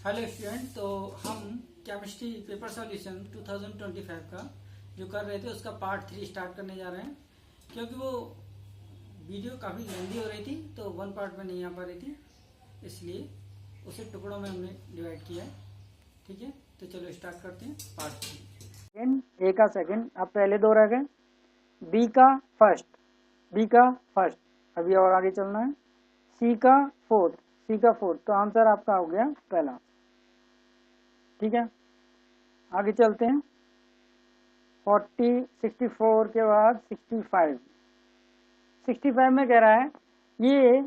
Hello student. तो हम chemistry paper solution 2025 का जो कर रहे थे उसका पार्ट 3 स्टार्ट करने जा रहे हैं, क्योंकि वो वीडियो काफ़ी लंबी हो रही थी तो वन पार्ट में नहीं आ पा रही थी, इसलिए उसे टुकड़ों में हमने डिवाइड किया है। ठीक है, तो चलो स्टार्ट करते हैं पार्ट 3। ए का सेकंड, अब पहले दो रह गए। बी का फर्स्ट, अभी और आगे चलना है। सी का फोर्थ, तो आंसर आपका हो गया पहला। ठीक है, आगे चलते हैं। 64 के बाद 65 में कह रहा है ये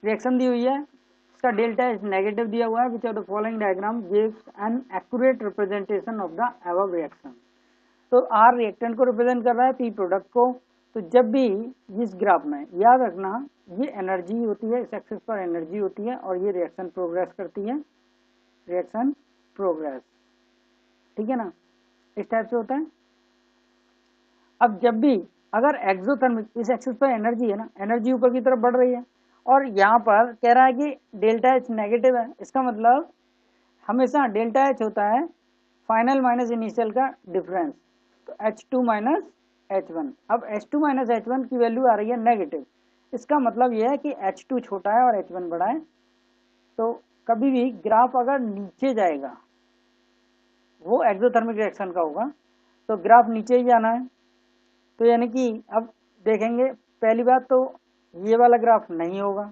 रिएक्शन दी हुई है, इसका डेल्टा एच नेगेटिव दिया हुआ है। Which of the following diagram gives an accurate representation of the above reaction. तो आर रिएक्टेंट को रिप्रेजेंट कर रहा है, पी प्रोडक्ट को। तो जब भी इस ग्राफ में याद रखना, ये एनर्जी होती है, इस एक्सिस पर एनर्जी होती है और ये रिएक्शन प्रोग्रेस करती है, रिएक्शन प्रोग्रेस। ठीक है ना, इस टाइप से होता है। अब जब भी अगर एक्सोथर्मिक, इस एक्सिस पर एनर्जी है ना, एनर्जी ऊपर की तरफ बढ़ रही है और यहाँ पर कह रहा है कि डेल्टा एच नेगेटिव है, इसका मतलब हमेशा डेल्टा एच होता है फाइनल माइनस इनिशियल का डिफरेंस। तो H2 माइनस H1, अब H2 माइनस H1 की वैल्यू आ रही है नेगेटिव, इसका मतलब यह है कि H2 छोटा है और H1 बड़ा है। तो कभी भी ग्राफ अगर नीचे जाएगा वो एक्सोथर्मिक रिएक्शन का होगा, तो ग्राफ नीचे ही जाना है। तो यानी कि अब देखेंगे, पहली बात तो ये वाला ग्राफ नहीं होगा,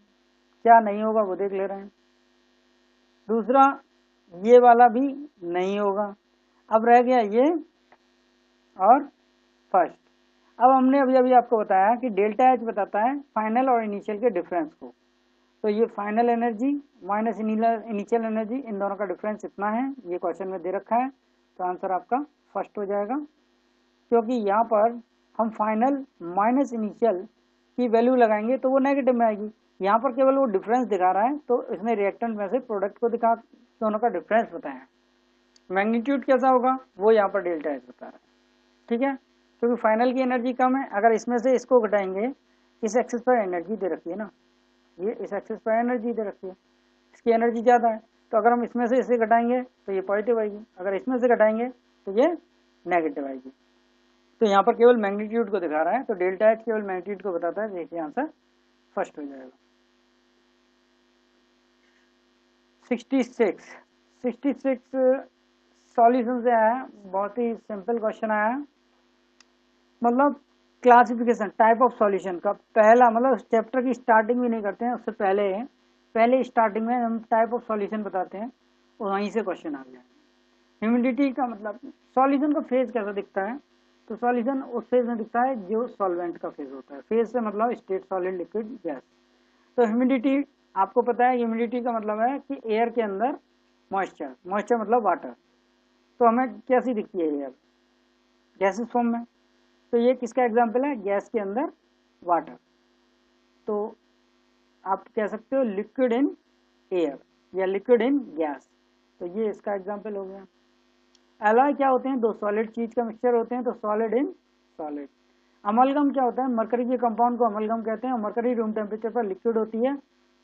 क्या नहीं होगा वो देख ले रहे हैं। दूसरा, ये वाला भी नहीं होगा। अब रह गया ये और फर्स्ट। अब हमने अभी अभी आपको बताया कि डेल्टा एच बताता है फाइनल और इनिशियल के डिफरेंस को। तो ये final energy minus initial energy, इन दोनों का डिफरेंस इतना है, ये क्वेश्चन में दे रखा है। तो आंसर आपका फर्स्ट हो जाएगा, क्योंकि यहाँ पर हम फाइनल माइनस इनिशियल की वैल्यू लगाएंगे तो वो नेगेटिव में आएगी। यहाँ पर केवल वो डिफरेंस दिखा रहा है, तो इसने रिएक्टेंट में से प्रोडक्ट को दिखा दोनों का डिफरेंस बताया। मैग्नीट्यूड कैसा होगा वो यहाँ पर डेल्टा एच बता रहा है। ठीक है, क्योंकि फाइनल की एनर्जी कम है, अगर इसमें से इसको घटाएंगे, इस एक्सिस पर एनर्जी दे रखी है ना, ये इस एक्सिस पर एनर्जी दे रखी है, इसकी एनर्जी ज़्यादा है, तो अगर हम इसमें से इसे घटाएंगे तो ये पॉजिटिव आएगी, अगर इसमें से घटाएंगे तो ये नेगेटिव आएगी। तो यहाँ पर केवल मैग्नीट्यूड को दिखा रहा है, तो डेल्टा एच केवल मैग्नीट्यूड को बताता है। देखिए आंसर फर्स्ट हो जाएगा। 66 सॉल्यूशन से आया, बहुत ही सिंपल क्वेश्चन आया। मतलब क्लासिफिकेशन टाइप ऑफ सॉल्यूशन का पहला, मतलब चैप्टर की स्टार्टिंग भी नहीं करते हैं, उससे पहले स्टार्टिंग में हम टाइप ऑफ सॉल्यूशन बताते हैं, और वहीं से क्वेश्चन आ गया। ह्यूमिडिटी का मतलब सॉल्यूशन का फेज कैसा दिखता है, तो सॉल्यूशन उस फेज में दिखता है जो सॉल्वेंट का फेज होता है। फेज से मतलब स्टेट, सॉलिड, लिक्विड, गैस। तो ह्यूमिडिटी आपको पता है, ह्यूमिडिटी का मतलब है कि एयर के अंदर मॉइस्चर, मॉइस्चर मतलब वाटर। तो हमें कैसी दिखती है एयर, गैसेस फॉर्म में। तो ये किसका एग्जाम्पल है, गैस के अंदर वाटर। तो आप कह सकते हो लिक्विड इन एयर या लिक्विड इन गैस, तो ये इसका एग्जाम्पल हो गया। एलॉय क्या होते हैं, दो सॉलिड चीज का मिक्सचर होते हैं, तो सॉलिड इन सॉलिड। अमलगम क्या होता है, मरकरी के कंपाउंड को अमलगम कहते हैं। मरकरी रूम टेम्परेचर पर लिक्विड होती है,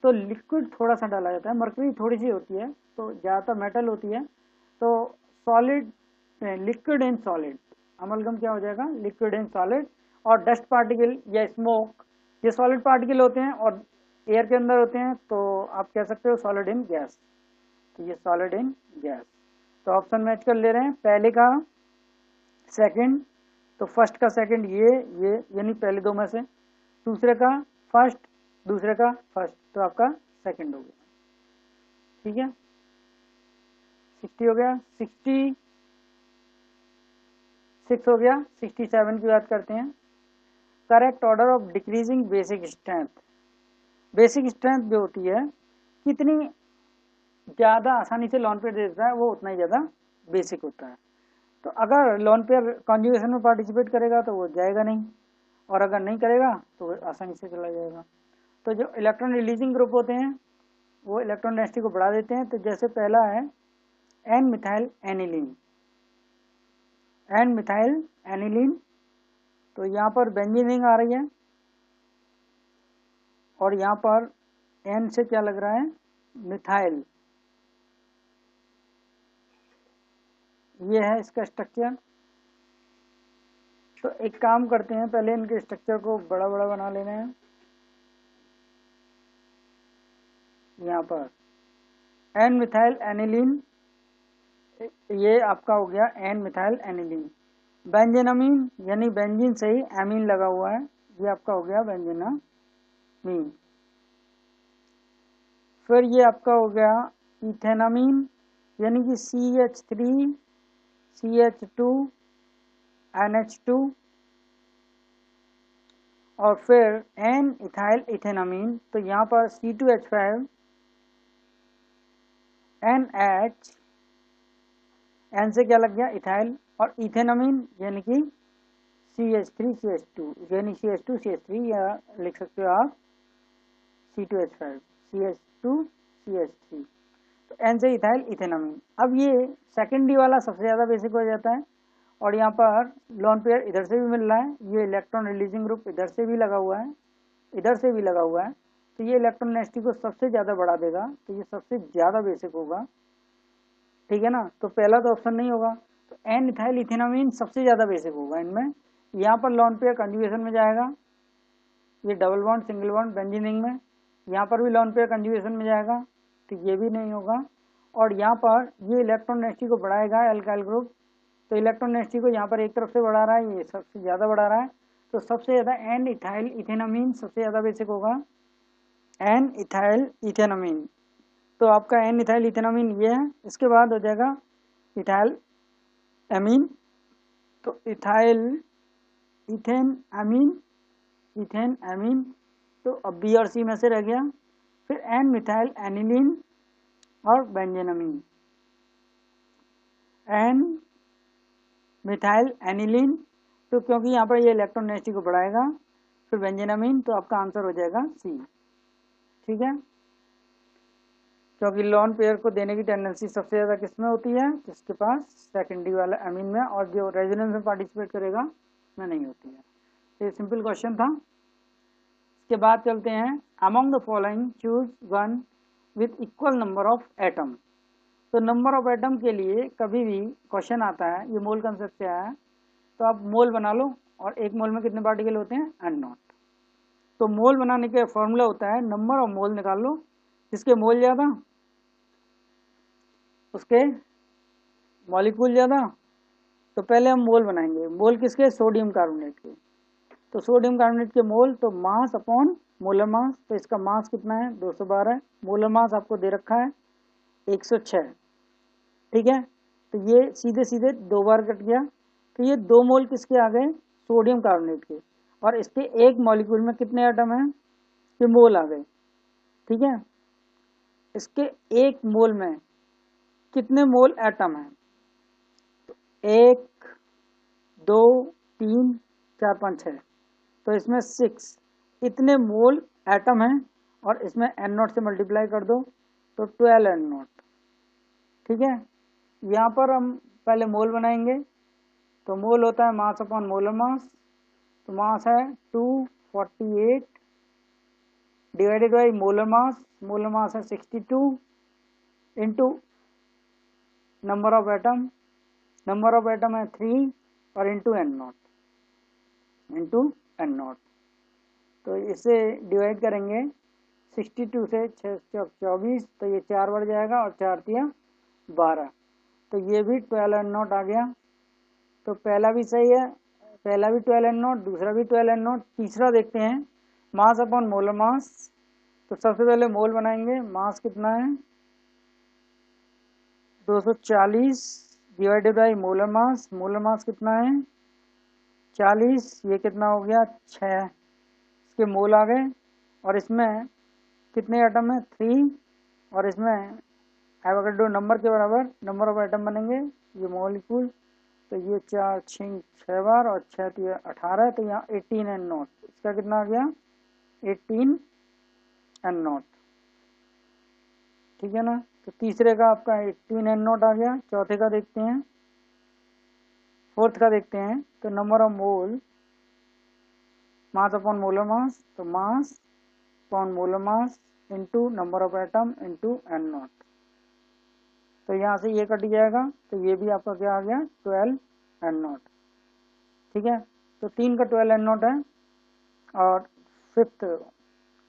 तो लिक्विड थोड़ा सा डाला जाता है, मरकरी थोड़ी सी होती है, तो ज़्यादातर मेटल होती है। तो solid, liquid in solid, amalgam क्या हो जाएगा, लिक्विड इन सॉलिड। और डस्ट पार्टिकल या स्मोक, ये सॉलिड पार्टिकल होते हैं और एयर के अंदर होते हैं, तो आप कह सकते हो सॉलिड इन गैस। तो ये सॉलिड इन गैस। तो ऑप्शन मैच कर ले रहे हैं, पहले का सेकंड, तो फर्स्ट का सेकंड ये यानी पहले दो में से, दूसरे का फर्स्ट, दूसरे का फर्स्ट, तो आपका सेकंड हो गया। ठीक है, 60 हो गया, 66 हो गया। 67 की बात करते हैं। Correct order of decreasing basic strength. Basic strength जो होती है, कितनी ज़्यादा आसानी से लॉन पेयर दे देता है वो उतना ही ज़्यादा बेसिक होता है। तो अगर लॉन पेयर कॉन्जुगेशन में पार्टिसिपेट करेगा तो वो जाएगा नहीं, और अगर नहीं करेगा तो वो आसानी से चला जाएगा। तो जो इलेक्ट्रॉन रिलीजिंग ग्रुप होते हैं वो इलेक्ट्रॉन डेंसिटी को बढ़ा देते हैं। तो जैसे पहला है N methyl aniline, N methyl aniline, तो यहाँ पर बेंजीन रिंग आ रही है और यहाँ पर एन से क्या लग रहा है, मिथाइल, ये है इसका स्ट्रक्चर। तो एक काम करते हैं, पहले इनके स्ट्रक्चर को बड़ा बड़ा बना लेना है। यहाँ पर एन मिथाइल एनिलीन, ये आपका हो गया एन मिथाइल एनिलीन। बेंजेनामीन यानी बेंजीन से ही एमीन लगा हुआ है, ये आपका हो गया बेंजेनामीन। फिर ये आपका हो गया इथेनामीन यानी कि CH3 CH2 NH2, और फिर एन इथाइल इथेनामीन, तो यहाँ पर C2H5 NH, एन से क्या लग गया इथाइल, और इथेनामीन यानी कि CH3 CH2 यानी CH2 CH3, या लिख सकते हो आप C2H5 CH2 CH3, तो एन से इथाइल इथेनामीन। अब ये सेकेंड डी वाला सबसे ज़्यादा बेसिक हो जाता है, और यहाँ पर लोन पेयर इधर से भी मिल रहा है, ये इलेक्ट्रॉन रिलीजिंग ग्रुप इधर से भी लगा हुआ है, इधर से भी लगा हुआ है, तो ये इलेक्ट्रॉन नेस्टी को सबसे ज़्यादा बढ़ा देगा, तो ये सबसे ज़्यादा बेसिक होगा, ठीक है ना। तो पहला तो ऑप्शन नहीं होगा, तो एन इथाइल इथेनामीन सबसे ज़्यादा बेसिक होगा इनमें। यहाँ पर लोन पेयर कंजुगेशन में जाएगा, ये डबल बॉन्ड सिंगल बॉन्ड बेंजीनिंग में, यहाँ पर भी लोन पेयर कंजुगेशन में जाएगा, तो ये भी नहीं होगा। और यहाँ पर ये इलेक्ट्रॉन नेस्टी को बढ़ाएगा एल्काइल ग्रुप, तो इलेक्ट्रॉन नेस्टी को यहाँ पर एक तरफ से बढ़ा रहा है, ये सबसे ज़्यादा बढ़ा रहा है, तो सबसे ज़्यादा एन इथाइल इथेनामीन सबसे ज़्यादा बेसिक होगा, एन इथाइल इथेनामीन। तो आपका एन इथाइल इथेनामीन ये है। इसके बाद हो जाएगा इथाइल एमीन, तो इथाइल इथेन एमीन, तो अब बी और सी में से रह गया। फिर एन मिथाइल एनिलीन और बेंजेनामीन, एन मिथाइल एनिलीन, तो क्योंकि यहाँ पर ये इलेक्ट्रॉन नेस्टी को बढ़ाएगा। फिर बेंजेनामीन, तो आपका आंसर हो जाएगा सी, ठीक है, क्योंकि लोन पेयर को देने की टेंडेंसी सबसे ज़्यादा किसमें होती है, जिसके पास सेकेंडरी वाला एमीन में, और जो रेजोनेंस में पार्टिसिपेट करेगा में नहीं होती है। तो ये सिंपल क्वेश्चन था। इसके बाद चलते हैं, among the following choose one with equal number of atom. तो नंबर ऑफ एटम के लिए कभी भी क्वेश्चन आता है, ये मोल कंसेप्ट से आया है, तो आप मोल बना लो, और एक मोल में कितने पार्टिकल होते हैं, एन नॉट। तो मोल बनाने का फॉर्मूला होता है नंबर ऑफ मोल निकाल लो, जिसके मोल ज़्यादा उसके मॉलिक्यूल ज़्यादा। तो पहले हम मोल बनाएंगे, मोल किसके, सोडियम कार्बोनेट के। तो सोडियम कार्बोनेट के मोल, तो मास अपॉन मोलर मास, तो इसका मास कितना है 212, मोलर मास आपको दे रखा है 106, ठीक है। तो ये सीधे सीधे 2 बार कट गया, तो ये 2 मोल किसके आ गए, सोडियम कार्बोनेट के, और इसके एक मॉलिक्यूल में कितने एटम हैं, ये मोल आ गए, ठीक है। इसके एक मोल में कितने मोल एटम हैं, तो 1 2 3 4 5 6, तो इसमें 6 इतने मोल एटम हैं, और इसमें एन नॉट से मल्टीप्लाई कर दो, तो 12 एन नॉट, ठीक है। यहाँ पर हम पहले मोल बनाएंगे, तो मोल होता है मास अपॉन मोलर मास, तो मास है 248 डिवाइडेड बाई मोलर मास है 62 इंटू नंबर ऑफ एटम है 3, और इंटू एन नॉट, तो इसे डिवाइड करेंगे 62 से 6 24, तो ये 4 बढ़ जाएगा, और 4 तिया 12, तो ये भी 12 एन नॉट आ गया। तो पहला भी सही है, पहला भी 12 एन नॉट, दूसरा भी 12 एन नॉट। तीसरा देखते हैं, मास अपॉन मोलर मास, तो सबसे पहले मोल बनाएंगे, मास कितना है 240 डिवाइडेड बाई मोलर मास कितना है 40, ये कितना हो गया 6, इसके मोल आ गए, और इसमें कितने एटम है 3, और इसमें एवोगाड्रो नंबर के बराबर नंबर ऑफ एटम बनेंगे, ये मॉलिक्यूल, तो ये 4 6 बार, और 6 तो 18, तो यहाँ 18 एन नॉट, इसका कितना आ गया 18 एन नॉट, ठीक है ना। तो तीसरे का आपका 18 एन नॉट आ गया। चौथे का देखते हैं, फोर्थ का देखते हैं, तो number of mole mass upon molar mass, तो mass upon molar mass into number of atom into N naught, तो यहाँ से ये कट जाएगा, तो ये भी आपका क्या आ गया 12N0। ठीक है, तो 3 का 12N0 है। और फिफ्थ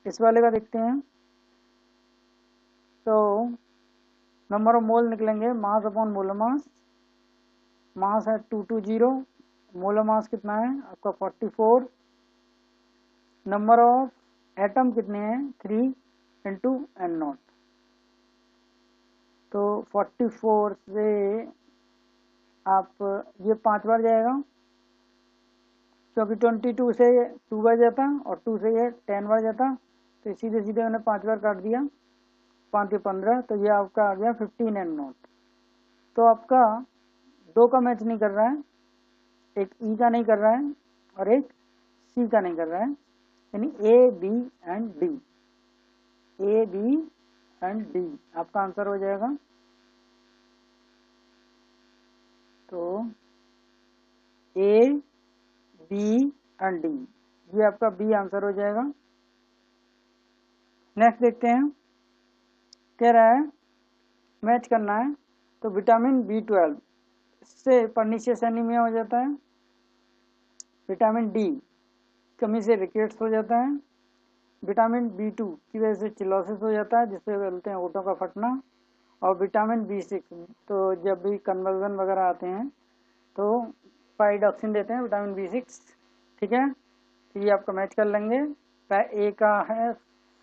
इस वाले का देखते हैं। तो नंबर ऑफ मोल निकलेंगे, मास अपॉन मोलर मास। मास है 220, मोलर मास कितना है आपका 44। नंबर ऑफ एटम कितने हैं 3 इंटू N0। तो 44 से आप ये 5 बार जाएगा, क्योंकि 22 से 2 बार जाता और 2 से ये 10 बार जाता, तो सीधे सीधे मैंने 5 बार काट दिया, 5 के 15, तो ये आपका आ गया 15N0। तो आपका 2 का मैच नहीं कर रहा है, एक ई का नहीं कर रहा है और एक सी का नहीं कर रहा है, यानी A B and D. A B and D आपका आंसर हो जाएगा। तो ए बी एंड डी, ये आपका बी आंसर हो जाएगा। नेक्स्ट देखते हैं, कह रहा है मैच करना है। तो विटामिन B12 से परनीशियस एनीमिया हो जाता है, विटामिन डी कमी से रिकेट्स हो जाता है, विटामिन B2 की वजह से चिलोसिस हो जाता है जिससे बोलते हैं ओठों का फटना, और विटामिन B6 तो जब भी कन्वर्जन वगैरह आते हैं तो पाइडॉक्सिन देते हैं विटामिन B6। ठीक है, तो ये आपका मैच कर लेंगे। ए का है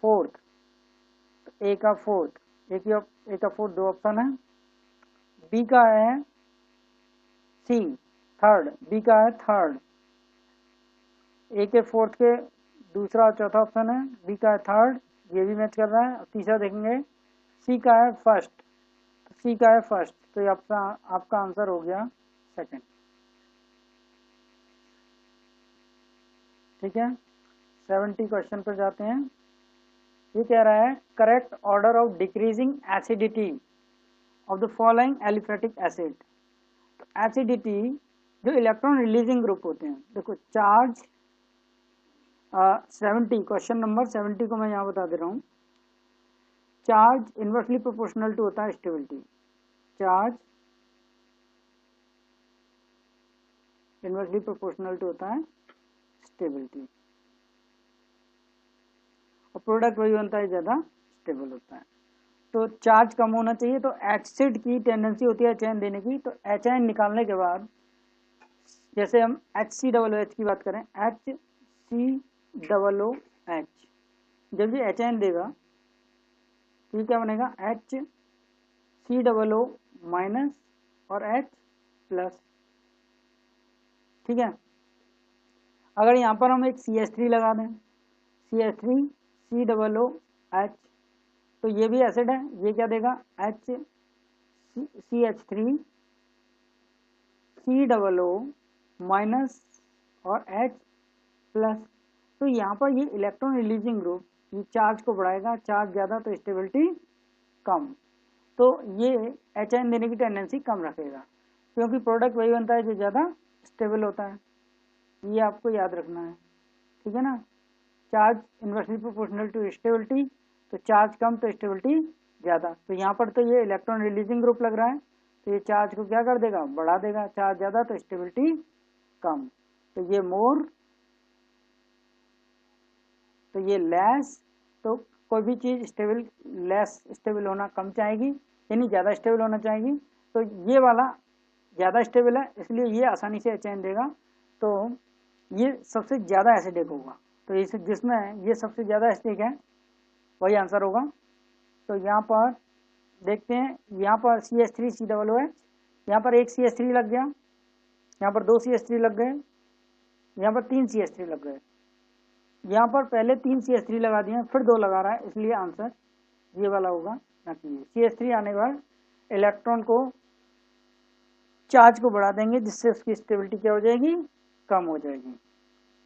4th, ए का 4th, ए का 4th 2 ऑप्शन है। बी का है सी 3rd, बी का है 3rd, ए के 4th के दूसरा और चौथा ऑप्शन है, बी का है 3rd, ये भी मैच कर रहा है। तीसरा देखेंगे सी का है 1st, तो सी का है 1st, तो ये आपका आंसर हो गया 2nd। ठीक है, 70 क्वेश्चन पर जाते हैं। ये कह रहा है correct order of decreasing acidity of the following aliphatic acid. तो एसिडिटी जो इलेक्ट्रॉन रिलीजिंग ग्रुप होते हैं, देखो चार्ज 70, क्वेश्चन नंबर 70 को मैं यहाँ बता दे रहा हूँ। चार्ज इनवर्सली प्रोपोर्शनल टू होता है stability, charge inversely proportional to होता है स्टेबिलिटी, और प्रोडक्ट वही बनता है ज़्यादा स्टेबल होता है। तो चार्ज कम होना चाहिए, तो एसिड की टेंडेंसी होती है HN देने की, तो HN निकालने के बाद जैसे हम HCOOH की बात करें, HCOOH, जब ये HN देगा तो ये क्या बनेगा HCOO माइनस और H प्लस। ठीक है, अगर यहाँ पर हम एक CH3 लगा दें, CH3 COOH, तो ये भी एसिड है, ये क्या देगा CH3 COO माइनस और H प्लस। तो यहाँ पर ये इलेक्ट्रॉन रिलीजिंग ग्रुप ये चार्ज को बढ़ाएगा, चार्ज ज़्यादा तो स्टेबिलिटी कम, तो ये HN देने की टेंडेंसी कम रखेगा, क्योंकि प्रोडक्ट वही बनता है जो ज़्यादा स्टेबल होता है, ये आपको याद रखना है। ठीक है ना, charge inversely proportional to stability, तो चार्ज कम तो स्टेबिलिटी ज़्यादा। तो यहाँ पर तो ये इलेक्ट्रॉन रिलीजिंग ग्रुप लग रहा है, तो ये चार्ज को क्या कर देगा बढ़ा देगा, चार्ज ज़्यादा तो स्टेबिलिटी कम, तो ये मोर, तो ये लेस। तो कोई भी चीज़ स्टेबल लेस स्टेबल होना कम चाहेगी, यानी ज़्यादा स्टेबल होना चाहेगी, तो ये वाला ज़्यादा स्टेबल है इसलिए ये आसानी से HN देगा, तो ये सबसे ज़्यादा एसिडिक होगा। तो इस जिसमें ये सबसे ज़्यादा एसिडिक है वही आंसर होगा। तो यहाँ पर देखते हैं, यहाँ पर CH3 COOH, यहाँ पर एक CH3 लग गया, यहाँ पर 2 CH3 लग गए, यहाँ पर 3 CH3 लग गए, यहाँ पर पहले 3 CH3 लगा दिए फिर 2 लगा रहा है, इसलिए आंसर ये वाला होगा ना कि CH3 आने के बाद इलेक्ट्रॉन को चार्ज को बढ़ा देंगे जिससे उसकी स्टेबिलिटी क्या हो जाएगी कम हो जाएगी।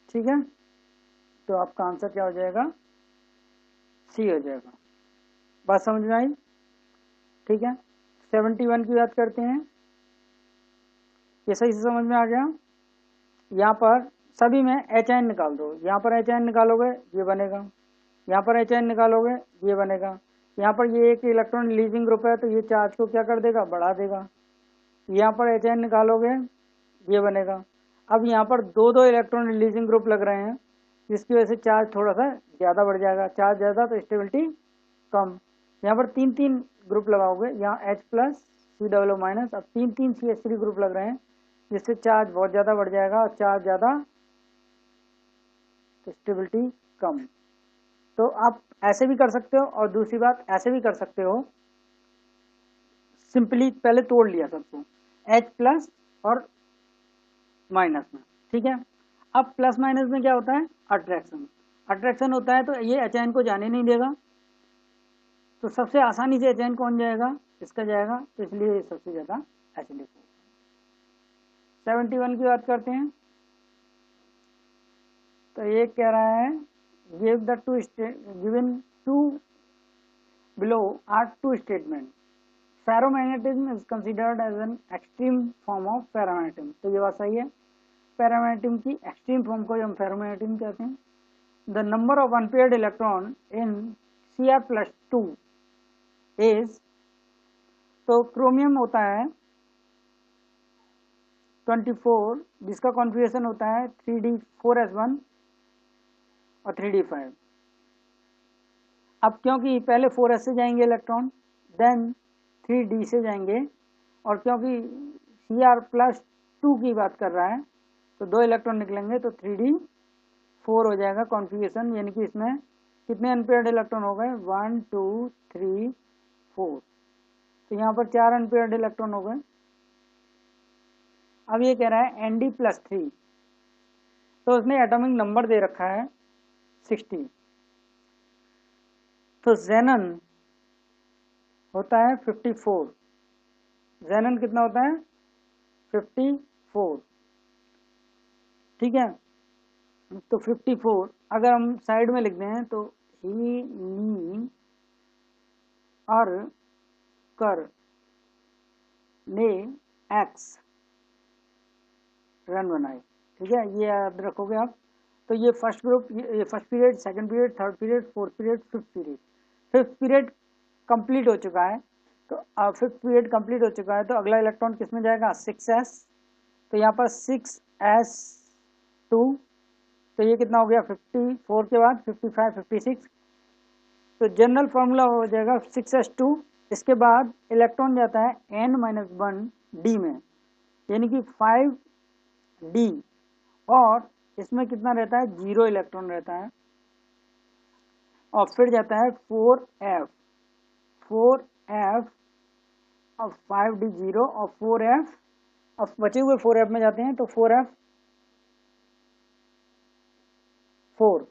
ठीक है, तो आपका आंसर क्या हो जाएगा C हो जाएगा। बात समझ में आई? ठीक है, 71 की बात करते हैं, ये सही से समझ में आ गया। यहाँ पर सभी में HN निकाल दो, यहाँ पर HN निकालोगे ये बनेगा, यहाँ पर HN निकालोगे ये बनेगा, यहाँ पर ये एक इलेक्ट्रॉन रिलीजिंग ग्रुप है, तो ये चार्ज को क्या कर देगा, बढ़ा देगा। यहाँ पर HN निकालोगे, ये बनेगा। अब यहाँ पर दो दो इलेक्ट्रॉन रिलीजिंग ग्रुप लग रहे हैं, जिसकी वजह से चार्ज थोड़ा सा ज़्यादा बढ़ जाएगा, चार्ज ज़्यादा तो स्टेबिलिटी कम। यहाँ पर तीन तीन ग्रुप लगाओगे, यहाँ H प्लस COO माइनस, अब तीन तीन CH3 ग्रुप लग रहे हैं, जिससे चार्ज बहुत ज़्यादा बढ़ जाएगा, और चार्ज ज़्यादा तो स्टेबिलिटी कम। तो आप ऐसे भी कर सकते हो, और दूसरी बात ऐसे भी कर सकते हो, सिंपली पहले तोड़ लिया सबको, H प्लस और माइनस में, ठीक है। अब प्लस माइनस में क्या होता है, अट्रैक्शन। अट्रैक्शन होता है तो ये HN को जाने नहीं देगा, तो सबसे आसानी से HN कौन जाएगा, इसका जाएगा, तो इसलिए सबसे ज़्यादा एसिडिक होगा। 71 की बात करते हैं, तो ये कह रहा है give the two given to below are two statement, ferromagnetism is considered as an extreme form of ferromagnetism. तो ये बात सही है, फेरोमैग्नेटिज्म की एक्सट्रीम फॉर्म को हम फेरोमैग्नेटिज्म कहते हैं। The number of unpaired electron in Cr+2 is, तो क्रोमियम होता है 24, जिसका कॉन्फ़िगरेशन होता है 3d4s1 और 3d5। अब क्योंकि पहले 4s से जाएंगे इलेक्ट्रॉन, देन 3d से जाएंगे, और क्योंकि Cr+2 की बात कर रहा है, तो दो इलेक्ट्रॉन निकलेंगे, तो 3d4 हो जाएगा कॉन्फ़िगरेशन, यानी कि इसमें कितने अनपेयर्ड इलेक्ट्रॉन हो गए, 1 2 3 4, तो यहाँ पर 4 अनपेयर्ड इलेक्ट्रॉन हो गए। अब ये कह रहा है Nd+3, तो उसने एटॉमिक नंबर दे रखा है 60, तो ज़ेनन होता है 54, ज़ेनन कितना होता है 54, ठीक है। तो 54 अगर हम साइड में लिख दें, तो ही नी अर कर ने एक्स रन बनाए, ठीक है, ये याद रखोगे आप। तो ये फर्स्ट ग्रुप, ये first period, second period, third period, fourth period, fifth period. Fifth period complete हो चुका है, तो फिफ्थ पीरियड कंप्लीट हो चुका है, तो अगला इलेक्ट्रॉन किस में जाएगा, 6s, तो यहाँ पर 6s2, तो ये कितना हो गया 54 के बाद 55 56, तो जनरल फार्मूला हो जाएगा 6s2। इसके बाद इलेक्ट्रॉन जाता है n-1d में, यानी कि 5d, और इसमें कितना रहता है, 0 इलेक्ट्रॉन रहता है, और फिर जाता है 4f, और 5d 0, और 4f, अब बचे हुए 4f में जाते हैं, तो 4f 4,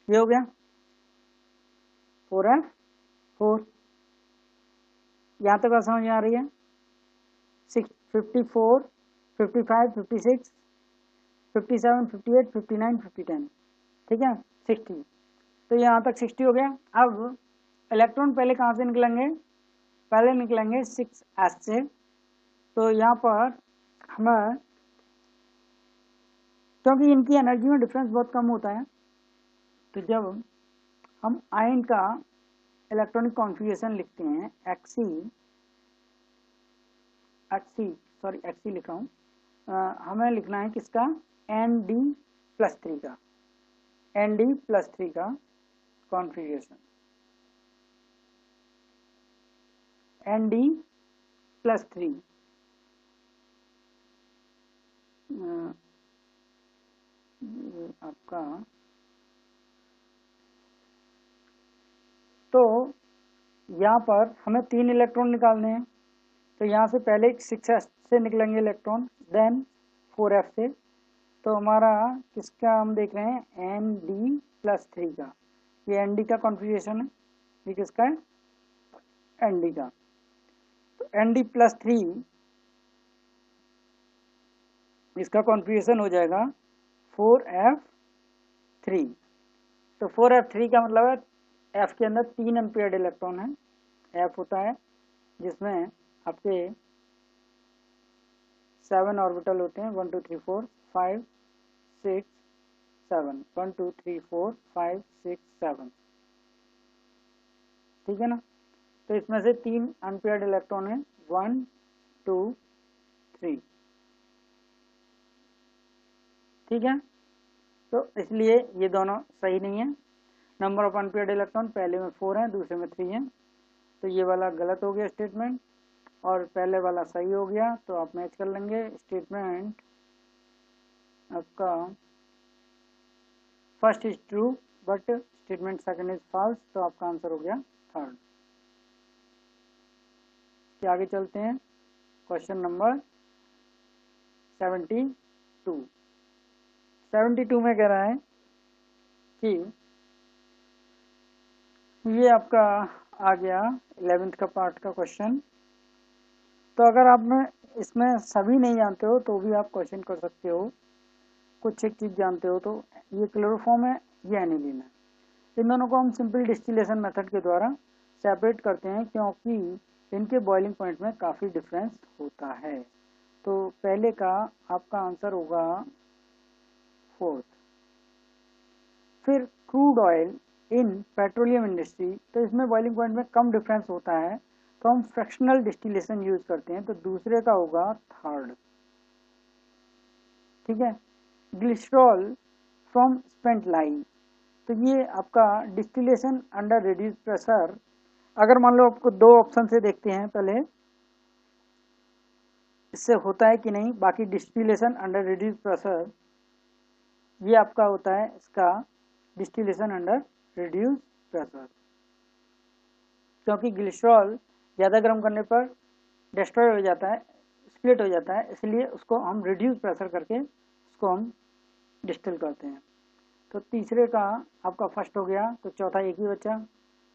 ये हो गया 4f4। यहाँ तक बात समझ में आ रही है, 54 55 56 57 58 59 50, ठीक है, 60, तो यहाँ तक 60 हो गया। अब इलेक्ट्रॉन पहले कहाँ से निकलेंगे, पहले निकलेंगे 6s से, तो यहाँ पर हमें, क्योंकि इनकी एनर्जी में डिफरेंस बहुत कम होता है, तो जब हम आयन का इलेक्ट्रॉनिक कॉन्फ़िगरेशन लिखते हैं, Xc लिख रहा हूँ, हमें लिखना है किसका, Nd+3 का, Nd+3 का कॉन्फ़िगरेशन, Nd+3 आपका, तो यहाँ पर हमें 3 इलेक्ट्रॉन निकालने हैं, तो यहाँ से पहले 6s से निकलेंगे इलेक्ट्रॉन, देन 4f से, तो हमारा किसका हम देख रहे हैं, Nd+3 का, ये Nd का कॉन्फ़िगरेशन है, ये किसका है, Nd का, तो Nd+3 इसका कॉन्फ़िगरेशन हो जाएगा 4f3, तो 4f3 का मतलब है f के अंदर 3 अनपेयर्ड इलेक्ट्रॉन है, f होता है जिसमें आपके 7 ऑर्बिटल होते हैं, 1 2 3 4 5 6 7, 1 2 3 4 5 6 7, ठीक है ना। तो इसमें से 3 अनपेयर्ड इलेक्ट्रॉन है, 1 2 3, ठीक है। तो इसलिए ये दोनों सही नहीं है। नंबर ऑफ अनपेयर्ड इलेक्ट्रॉन पहले में 4 है, दूसरे में 3 है, तो ये वाला गलत हो गया स्टेटमेंट और पहले वाला सही हो गया। तो आप मैच कर लेंगे। स्टेटमेंट आपका first is true but statement second is false, तो आपका आंसर हो गया थर्ड। आगे चलते हैं, क्वेश्चन नंबर 72। 72 में कह रहा है कि ये आपका आ गया 11th का पार्ट का क्वेश्चन। तो अगर आप में इसमें सभी नहीं जानते हो तो भी आप क्वेश्चन कर सकते हो, कुछ एक चीज़ जानते हो। तो ये क्लोरोफॉर्म है, ये एनिलीन है। इन दोनों को हम सिंपल डिस्टिलेशन मेथड के द्वारा सेपरेट करते हैं क्योंकि इनके बॉइलिंग पॉइंट में काफ़ी डिफरेंस होता है। तो पहले का आपका आंसर होगा 4th। फिर crude oil in petroleum industry, तो इसमें बॉइलिंग पॉइंट में कम डिफरेंस होता है तो हम फ्रैक्शनल डिस्टिलेशन यूज करते हैं, तो दूसरे का होगा 3rd, ठीक है। ग्लिसरॉल फ्रॉम स्पेंट लाइन, तो ये आपका डिस्टिलेशन अंडर रिड्यूस प्रेशर। अगर मान लो आपको 2 ऑप्शन से देखते हैं, पहले इससे होता है कि नहीं, बाकी डिस्टिलेशन अंडर रिड्यूस प्रेशर ये आपका होता है इसका डिस्टिलेशन अंडर रिड्यूस प्रेशर, क्योंकि ग्लिसरॉल ज़्यादा गर्म करने पर डिस्ट्रॉय हो जाता है, स्प्लिट हो जाता है, इसलिए उसको हम रिड्यूस प्रेशर करके उसको हम डिस्टिल करते हैं। तो तीसरे का आपका फर्स्ट हो गया, तो चौथा एक ही बचा।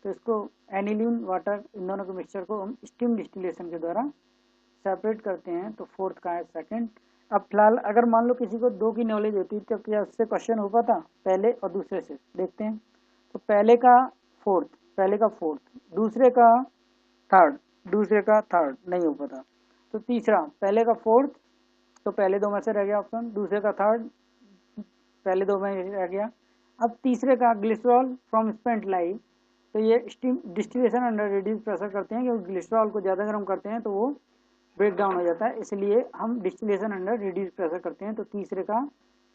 तो इसको एनिलीन वाटर, इन दोनों के मिक्सचर को हम स्टीम डिस्टिलेशन के द्वारा सेपरेट करते हैं, तो 4th का है 2nd। अब फिलहाल अगर मान लो किसी को 2 की नॉलेज होती तो क्या उससे क्वेश्चन हो पाता, पहले और दूसरे से देखते हैं। तो पहले का 4th, दूसरे का 3rd, दूसरे का 3rd नहीं हो पाता। तो तीसरा पहले का 4th, तो पहले 2 में से रह गया ऑप्शन, दूसरे का 3rd, पहले 2 में रह गया। अब तीसरे का ग्लिसरॉल फ्रॉम स्पेंट लाइफ, तो ये steam distillation under reduce pressure करते हैं, क्योंकि ग्लिसरॉल को ज़्यादा गर्म करते हैं तो वो ब्रेक डाउन हो जाता है, इसलिए हम डिस्टिलेशन अंडर रिड्यूस प्रेशर करते हैं। तो तीसरे का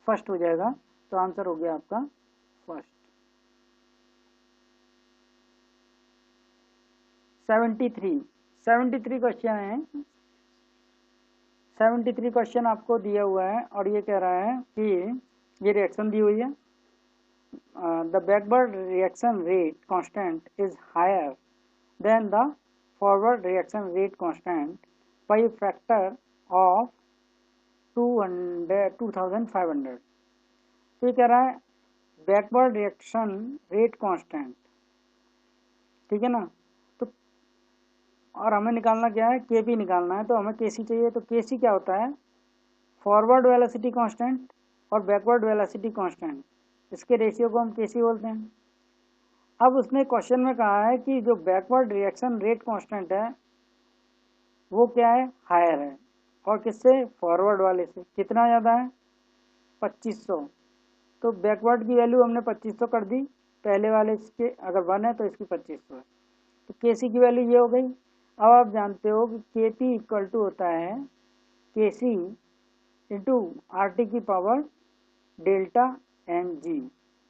फर्स्ट हो जाएगा, तो आंसर हो गया आपका फर्स्ट। 73 क्वेश्चन है। 73 क्वेश्चन आपको दिया हुआ है और ये कह रहा है कि ये रिएक्शन दी हुई है, the backward reaction rate constant is higher than the forward reaction rate constant by factor of 2500। तो ये कह रहा है बैकवर्ड रिएक्शन रेट कांस्टेंट, ठीक है ना। तो और हमें निकालना क्या है, केपी निकालना है, तो हमें केसी चाहिए। तो केसी क्या होता है, फॉरवर्ड वेलोसिटी कांस्टेंट और बैकवर्ड वेलोसिटी कांस्टेंट, इसके रेशियो को हम केसी बोलते हैं। अब उसने क्वेश्चन में कहा है कि जो बैकवर्ड रिएक्शन रेट कांस्टेंट है वो क्या है, हायर है, और किससे, फॉरवर्ड वाले से। कितना ज़्यादा है, 2500। तो बैकवर्ड की वैल्यू हमने 2500 कर दी, पहले वाले के अगर 1 है तो इसकी 2500 है। तो केसी की वैल्यू ये हो गई। अब आप जानते हो कि केपी इक्वल टू होता है केसी इंटू आरटी की power delta N G,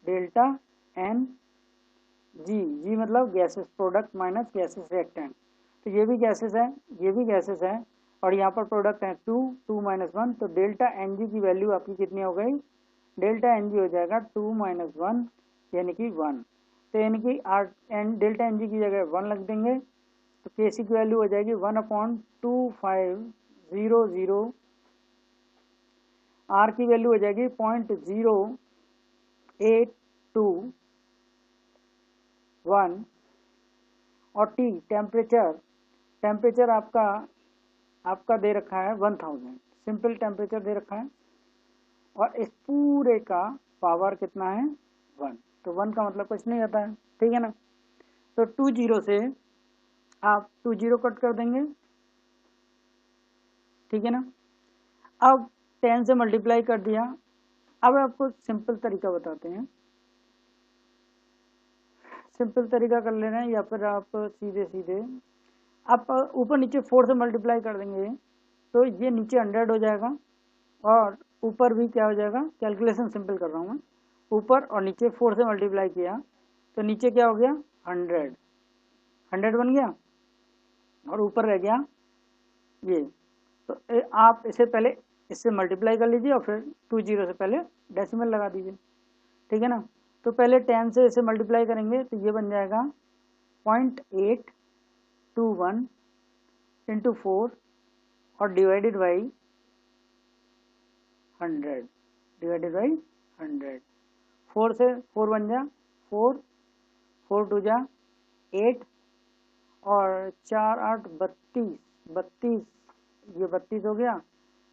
delta N G मतलब gases product minus gases reactant. तो ये भी गैसेस है, ये भी गैसेस है, और यहाँ पर प्रोडक्ट है 2 माइनस 1, तो डेल्टा एन जी की वैल्यू आपकी कितनी हो गई, डेल्टा एन जी हो जाएगा 2 माइनस 1 यानी कि 1। तो यानी कि डेल्टा एन जी की जगह 1 लग देंगे, तो के सी की वैल्यू हो जाएगी 1/2500, आर की वैल्यू हो जाएगी 0.0821, और टी टेम्परेचर आपका दे रखा है 1000, सिंपल टेम्परेचर दे रखा है, और इस पूरे का पावर कितना है 1। तो 1 का मतलब कुछ नहीं आता है, ठीक है ना। तो 20 से आप 20 कट कर देंगे, ठीक है ना। अब 10 से मल्टीप्लाई कर दिया। अब आपको सिंपल तरीका बताते हैं। सिंपल तरीका कर ले रहे हैं, या फिर आप सीधे सीधे आप ऊपर नीचे 4 से मल्टीप्लाई कर देंगे तो ये नीचे 100 हो जाएगा और ऊपर भी क्या हो जाएगा, कैलकुलेशन सिंपल कर रहा हूँ मैं, ऊपर और नीचे 4 से मल्टीप्लाई किया तो नीचे क्या हो गया 100 बन गया और ऊपर रह गया ये। तो आप इसे पहले इससे मल्टीप्लाई कर लीजिए और फिर 20 से पहले डेसिमल लगा दीजिए, ठीक है ना। तो पहले 10 से इसे मल्टीप्लाई करेंगे तो ये बन जाएगा 0.821 इंटू 4 और डिवाइडेड बाई 100, 4 से 4 बन जा 4, 4 2 जा 8 और 4 8 32, 32 ये 32 हो गया।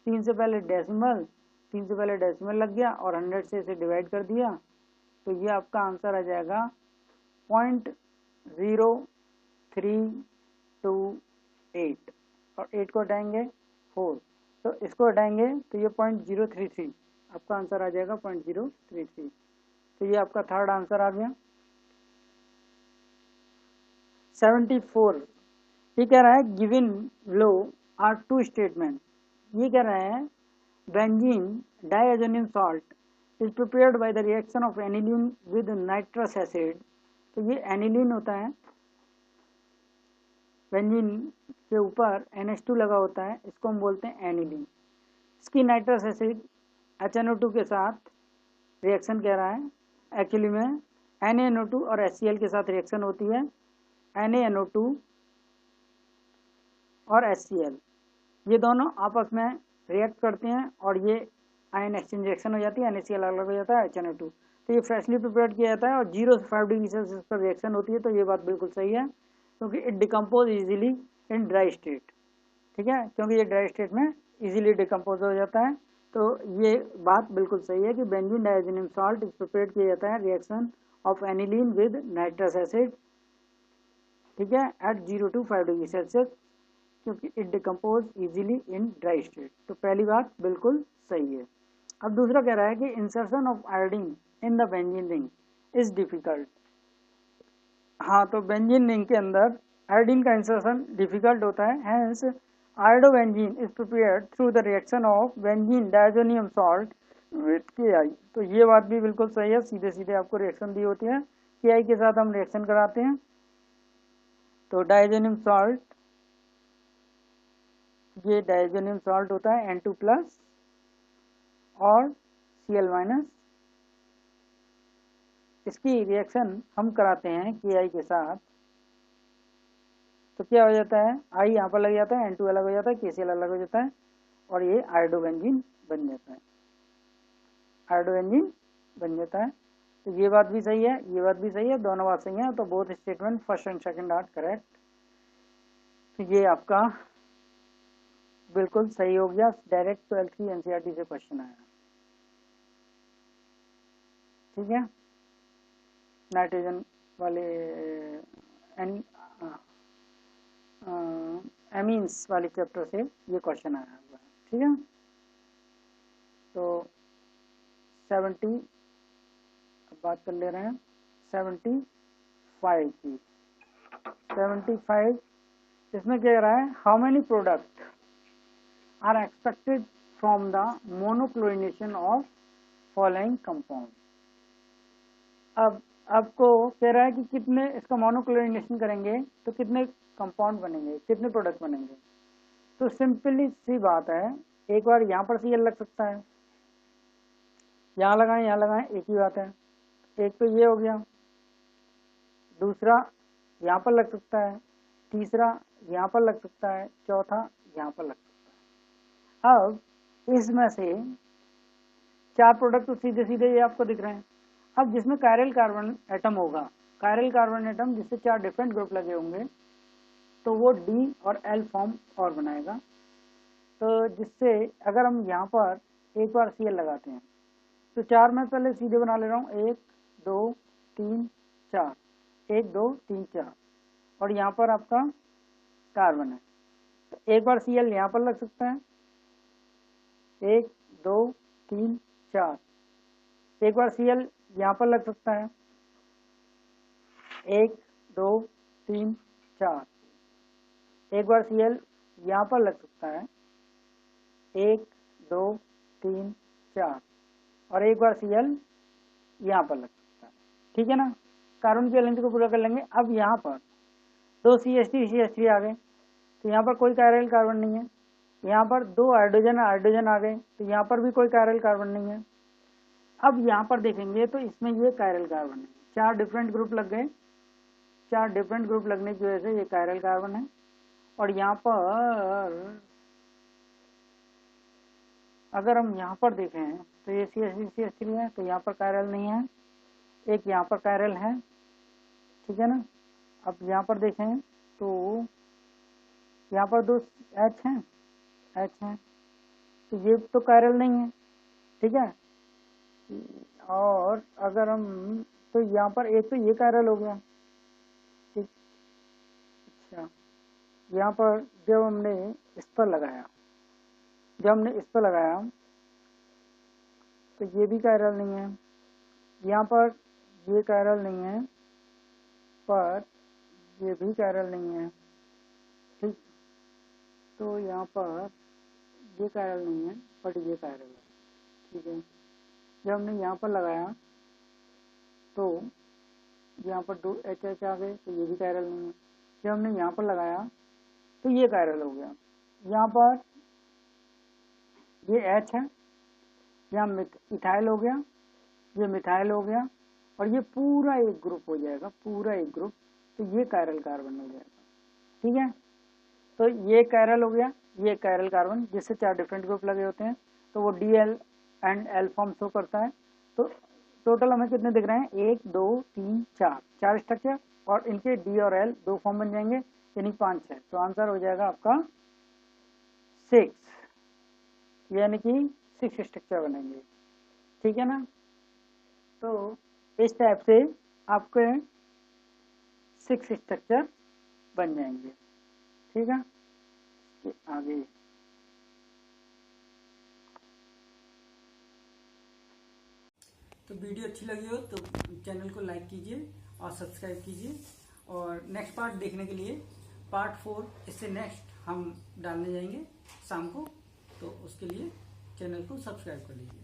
3 से पहले डेसिमल लग गया और 100 से इसे डिवाइड कर दिया तो ये आपका आंसर आ जाएगा 0.0328 और 8 को हटाएंगे 4, तो इसको हटाएंगे तो ये 0.033 आपका आंसर आ जाएगा 0.033। तो ये आपका थर्ड आंसर आ गया। 74 ये कह रहा है given below are two statement. ये कह रहा है benzene diazonium salt is prepared by the reaction of aniline with nitrous acid. तो ये एनिलीन होता है, बेंजीन के ऊपर NH2 लगा होता है, इसको हम बोलते हैं एनिलीन। इसकी नाइट्रस एसिड HNO2 के साथ रिएक्शन कह रहा है। एक्चुअली में NaNO2 और HCl के साथ रिएक्शन होती है, NaNO2 और HCl ये दोनों आपस में रिएक्ट करते हैं और ये आयन एक्सचेंज रिएक्शन हो जाती है, NaCl अलग हो जाता है HNO2। तो ये फ्रेशली प्रिपेयर्ड किया जाता है और 0 से 5 डिग्री सेल्सियस पर रिएक्शन होती है। तो ये बात बिल्कुल सही है क्योंकि it decompose easily in dry state, ठीक है, क्योंकि ये ड्राई स्टेट में इजीली डिकम्पोज हो जाता है। तो ये बात बिल्कुल सही है कि benzene diazonium salt is prepared किया जाता है reaction of aniline with nitrous acid, ठीक है, एट 0 to 5 डिग्री सेल्सियस क्योंकि it decompose easily in dry state. तो पहली बात बिल्कुल सही है। अब दूसरा कह रहा है कि insertion of iodine in the benzene ring is difficult. हाँ, तो बेंजीन रिंग के अंदर आयोडीन का इंसर्शन डिफिकल्ट होता है, hence iodobenzene is prepared through the reaction of benzene diazonium salt with KI। तो ये बात भी बिल्कुल सही है, सीधे सीधे आपको रिएक्शन दी होती है, KI के साथ हम रिएक्शन कराते हैं। तो डाइएजोनियम सॉल्ट, ये डाइएजोनियम सॉल्ट होता है N2 प्लस और Cl माइनस, इसकी रिएक्शन हम कराते हैं KI के साथ। तो क्या हो जाता है, I यहाँ पर लग जाता है, N2 अलग हो जाता है, KCl अलग हो जाता है और ये आयोडोबेंजीन बन जाता है, आयोडोबेंजीन बन जाता है। तो ये बात भी सही है, ये बात भी सही है, दोनों बात सही है। तो both statement first and second are correct. तो ये आपका बिल्कुल सही हो गया, डायरेक्ट 12th की NCERT से क्वेश्चन आया, ठीक है। नाइट्रोजन वाले एमीन्स वाले चैप्टर से ये क्वेश्चन आया हुआ है, ठीक है। तो 70 अब बात कर ले रहे हैं 75 की। 75 इसमें क्या कह रहा है, how many product are expected from the monochlorination of following compound. अब आपको कह रहा है कि कितने इसका मोनोक्लोरिनेशन करेंगे तो कितने कंपाउंड बनेंगे, कितने प्रोडक्ट बनेंगे। तो सिंपली सी बात है, एक बार यहाँ पर Cl लग सकता है, यहाँ लगाएं यहाँ लगाएं एक ही बात है। एक तो ये हो गया, दूसरा यहाँ पर लग सकता है, तीसरा यहाँ पर लग सकता है, चौथा यहाँ पर लग सकता है। अब इसमें से 4 प्रोडक्ट तो सीधे सीधे ये आपको दिख रहे हैं। अब जिसमें कायरल कार्बन एटम होगा, कायरल कार्बन एटम जिससे 4 डिफरेंट ग्रुप लगे होंगे तो वो D और L फॉर्म और बनाएगा। तो जिससे अगर हम यहाँ पर एक बार Cl लगाते हैं तो 4 में पहले सीधे बना ले रहा हूँ, 1 2 3 4, 1 2 3 4 और यहाँ पर आपका कार्बन है। तो एक बार Cl यहाँ पर लग सकता है, 1 2 3 4, एक बार Cl यहाँ पर लग सकता है, 1 2 3 4, एक बार Cl यहाँ पर लग सकता है 1 2 3 4, और एक बार Cl यहाँ पर लग सकता है, ठीक है ना। कार्बन की लेंथ को पूरा कर लेंगे। अब यहाँ पर दो CH3 आ गए, तो यहाँ पर कोई कायरल कार्बन नहीं है। यहाँ पर दो हाइड्रोजन आ गए, तो यहाँ पर भी कोई कायरल कार्बन नहीं है। अब यहाँ पर देखेंगे तो इसमें ये कायरल कार्बन है, 4 डिफरेंट ग्रुप लग गए। 4 डिफरेंट ग्रुप लगने की वजह से ये कायरल कार्बन है। और यहाँ पर अगर हम यहाँ पर देखें तो ये CH3 है, तो यहाँ पर कायरल नहीं है, एक यहाँ पर कायरल है, ठीक है ना। अब यहाँ पर देखें तो यहाँ पर दो H हैं, तो ये तो कायरल नहीं है, ठीक है। और अगर हम तो यहाँ पर एक तो ये कायरल हो गया, ठीक। अच्छा, यहाँ पर जब हमने इस पर लगाया तो ये भी कायरल नहीं है। यहाँ पर ये कायरल नहीं है, पर ये भी कायरल नहीं है, ठीक। तो यहाँ पर ये कायरल नहीं है, बट ये कायरल है, ठीक है। जब हमने यहाँ पर लगाया तो यहाँ पर दो HH आ गए, तो ये भी कायरल नहीं है। जब हमने यहाँ पर लगाया तो ये कायरल हो गया। यहाँ पर ये H है, यहाँ इथाइल हो गया, ये मिथाइल हो गया, और ये पूरा एक ग्रुप हो जाएगा, पूरा एक ग्रुप। तो ये कायरल कार्बन हो जाएगा, ठीक है। तो ये कायरल हो गया, ये कायरल कार्बन जिससे 4 डिफरेंट ग्रुप लगे होते हैं, तो वो DL and L form show करता है। तो टोटल हमें कितने दिख रहे हैं, 1 2 3 4 स्ट्रक्चर, और इनके D और L 2 फॉर्म बन जाएंगे, यानी 5 6। तो आंसर हो जाएगा आपका 6, यानी कि 6 स्ट्रक्चर बनेंगे, ठीक है ना। तो इस टाइप से आपके 6 स्ट्रक्चर बन जाएंगे, ठीक है। आगे तो वीडियो अच्छी लगी हो तो चैनल को लाइक कीजिए और सब्सक्राइब कीजिए, और नेक्स्ट पार्ट देखने के लिए पार्ट 4 इससे नेक्स्ट हम डालने जाएंगे शाम को, तो उसके लिए चैनल को सब्सक्राइब कर लीजिए।